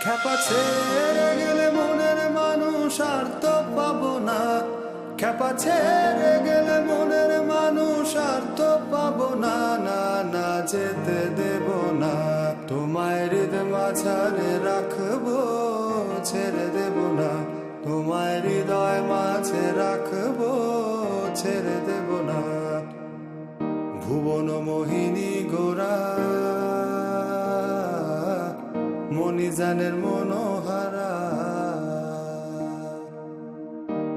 খ্যাপা ছেড়ে গেলে মনের মানুষ আর তো পাবো না। খ্যাপা ছেড়ে গেলে মনের মানুষ আর তো পাবো না। না না যেতে দেব না, তোমায় হৃদয় মাঝারে রাখবো, ছেড়ে দেব না। তোমায় হৃদয় মাঝে রাখবো, ছেড়ে দেব না। ভুবন মোহিনী গোরা মণিজানের মনোহারা,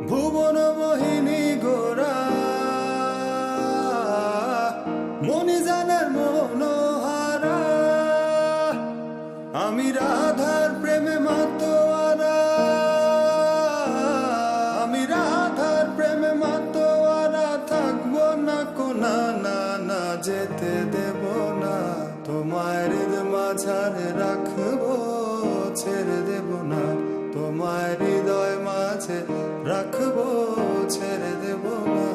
ভুবন মোহিনী গোরা মণিজানের মনোহারা। আমি রাধার প্রেমে মাতোয়ারা, আমি রাধার প্রেমে মাতোয়ারা। থাকবো না কোনা, না না যেতে দেব না। তোমায় হৃদয় মাঝারে রাখবো, ছেড়ে দেব না। তোমায় হৃদয় মাঝে রাখবো, ছেড়ে দেব না।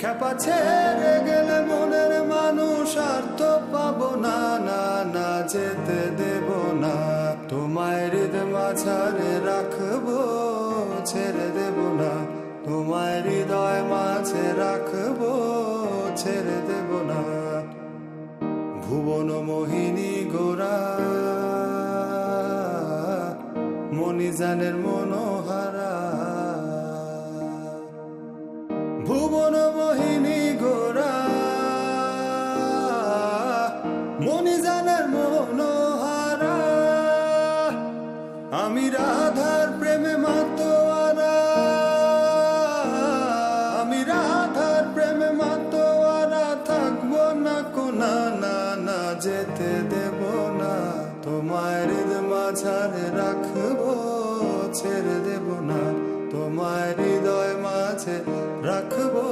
খ্যাপা ছেড়ে গেলে মনের মানুষ আর তো পাবো না। না না যেতে দেব না, তোমায় হৃদয় মাঝারে রাখবো, ছেড়ে দেব না। তোমায় হৃদয় মাঝে রাখবো, ছেড়ে দেব না। ভুবন মোহিনী গোরা মণিজানের মনোহারা, ভুবন মোহিনী গোরা মণিজানের মনোহারা। আমি রাধার প্রেমে মাতোয়ারা, আমি রাধার প্রেমে মাতোয়ারা। থাকবো না কোনা, না না যেতে দেব না। তোমায় হৃদয় মাঝারে রাখবো, ছেড়ে দেব না। তোমায় হৃদয় মাঝে রাখবো,